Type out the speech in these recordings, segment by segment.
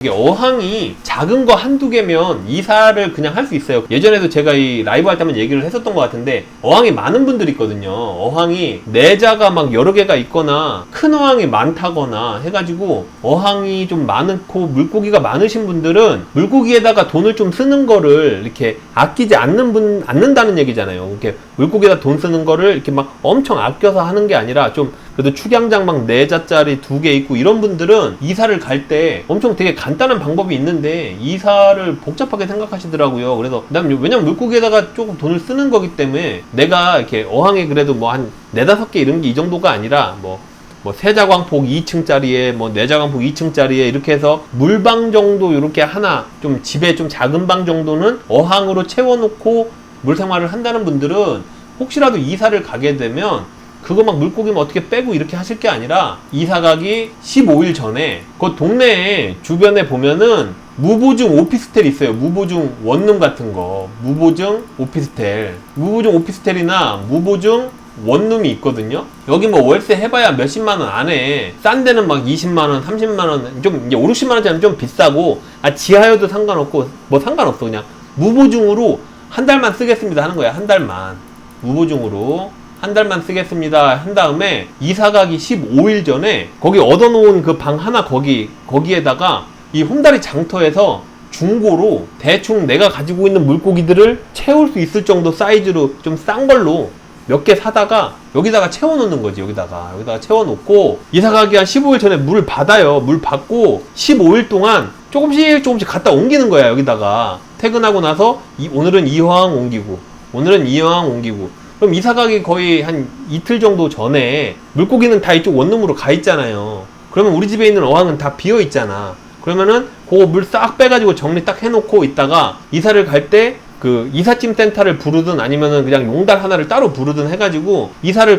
이게 어항이 작은 거 한두 개면 이사를 그냥 할 수 있어요. 예전에도 제가 이 라이브 할 때만 얘기를 했었던 것 같은데, 어항이 많은 분들이 있거든요. 어항이 내자가 막 여러 개가 있거나 큰 어항이 많다거나 해가지고 어항이 좀 많고 물고기가 많으신 분들은 물고기에다가 돈을 좀 쓰는 거를 이렇게 아끼지 않는다는 얘기잖아요. 이렇게 물고기에다 돈 쓰는 거를 이렇게 막 엄청 아껴서 하는 게 아니라 좀 그래도 축양장 막 4자짜리 2개 있고 이런 분들은 이사를 갈 때 엄청 되게 간단한 방법이 있는데 이사를 복잡하게 생각하시더라고요. 그래서 왜냐면 물고기에다가 조금 돈을 쓰는 거기 때문에 내가 이렇게 어항에 그래도 뭐 한 4-5개 이런 게 이 정도가 아니라 뭐 3자광폭 2층짜리에 뭐 4자광폭 2층짜리에 이렇게 해서 물방 정도 이렇게 하나 좀 집에 좀 작은 방 정도는 어항으로 채워놓고 물생활을 한다는 분들은 혹시라도 이사를 가게 되면 그거 막 물고기 어떻게 빼고 이렇게 하실 게 아니라 이사 가기 15일 전에 그 동네에 주변에 보면은 무보증 오피스텔 있어요. 무보증 원룸 같은 거, 무보증 오피스텔이나 무보증 원룸이 있거든요. 여기 뭐 월세 해봐야 몇십만원 안에, 싼 데는 막 20만원 30만원, 좀 이제 5-60만원짜리는 좀 비싸고, 지하여도 상관없고 뭐 상관없어. 그냥 무보증으로 한 달만 쓰겠습니다 하는 거야. 한 달만 무보증으로 한 달만 쓰겠습니다 한 다음에 이사 가기 15일 전에 거기 얻어놓은 그 방 하나 거기에다가 이 홈다리 장터에서 중고로 대충 내가 가지고 있는 물고기들을 채울 수 있을 정도 사이즈로 좀 싼 걸로 몇 개 사다가 여기다가 채워놓는 거지. 여기다가 채워놓고 이사 가기 한 15일 전에 물을 받아요. 물 받고 15일 동안 조금씩 갖다 옮기는 거야. 여기다가 퇴근하고 나서 오늘은 이 어항 옮기고, 오늘은 이 어항 옮기고. 그럼 이사 가기 거의 한 이틀 정도 전에 물고기는 다 이쪽 원룸으로 가 있잖아요. 그러면 우리 집에 있는 어항은 다 비어 있잖아. 그러면은 그거 물 싹 빼가지고 정리 딱 해놓고 있다가 이사를 갈 때 그 이삿짐 센터를 부르든 아니면은 그냥 용달 하나를 따로 부르든 해가지고 이사를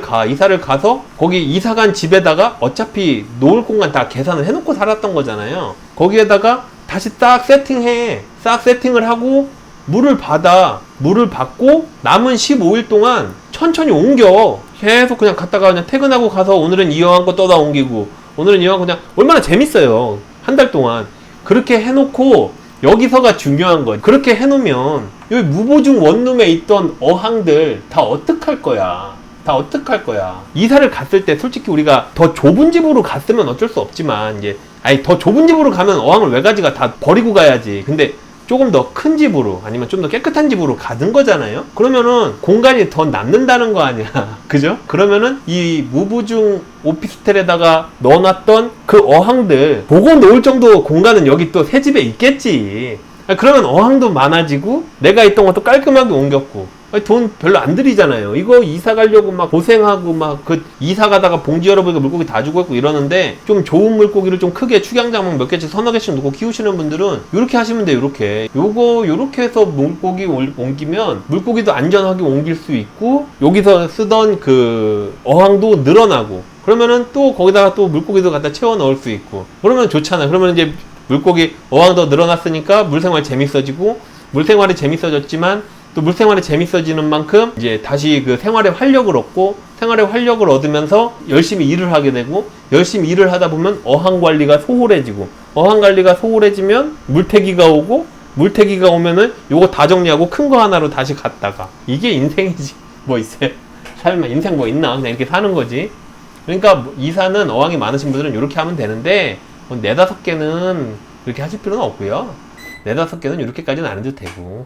가서 거기 이사 간 집에다가 어차피 놓을 공간 다 계산을 해놓고 살았던 거잖아요. 거기에다가 다시 딱 세팅을 하고 물을 받고 남은 15일 동안 천천히 옮겨. 계속 그냥 갔다가 그냥 퇴근하고 가서 오늘은 이 어항 거 떠다 옮기고, 오늘은 이 어항 그냥 얼마나 재밌어요. 한 달 동안 그렇게 해놓고, 여기서가 중요한 거야. 그렇게 해놓으면 여기 무보증 원룸에 있던 어항들 다 어떡할 거야. 이사를 갔을 때 솔직히 우리가 더 좁은 집으로 갔으면 어쩔 수 없지만, 이제 더 좁은 집으로 가면 어항을 왜 가지가 다 버리고 가야지. 근데 조금 더 큰 집으로 아니면 좀 더 깨끗한 집으로 가는 거잖아요. 그러면은 공간이 더 남는다는 거 아니야. 그죠? 그러면은 이 무보증 오피스텔에다가 넣어놨던 그 어항들 보고 놓을 정도 공간은 여기 또 새 집에 있겠지. 그러면 어항도 많아지고 내가 있던 것도 깔끔하게 옮겼고, 돈 별로 안 들이잖아요. 이거 이사 가려고 막 고생하고 막 그 이사 가다가 봉지 열어보니까 물고기 다 죽어있고 이러는데, 좀 좋은 물고기를 좀 크게 축양장 몇 개씩 서너 개씩 놓고 키우시는 분들은 이렇게 하시면 돼요. 요렇게 해서 물고기 옮기면 물고기도 안전하게 옮길 수 있고, 여기서 쓰던 그 어항도 늘어나고, 그러면은 또 거기다가 또 물고기도 갖다 채워 넣을 수 있고, 그러면 좋잖아. 그러면 이제 물고기 어항 더 늘어났으니까 물생활 재밌어지고, 물생활이 재밌어졌지만 또 물생활이 재밌어지는 만큼 이제 다시 그 생활의 활력을 얻고, 생활의 활력을 얻으면서 열심히 일을 하게 되고, 열심히 일을 하다 보면 어항 관리가 소홀해지고, 어항 관리가 소홀해지면 물태기가 오고, 물태기가 오면은 요거 다 정리하고 큰 거 하나로 다시 갔다가. 이게 인생이지. 뭐 있어요? 삶에 인생 뭐 있나? 그냥 이렇게 사는 거지. 그러니까 이사는 어항이 많으신 분들은 이렇게 하면 되는데, 4-5개는 그렇게 하실 필요는 없고요. 4-5개는 이렇게까지는 안 해도 되고.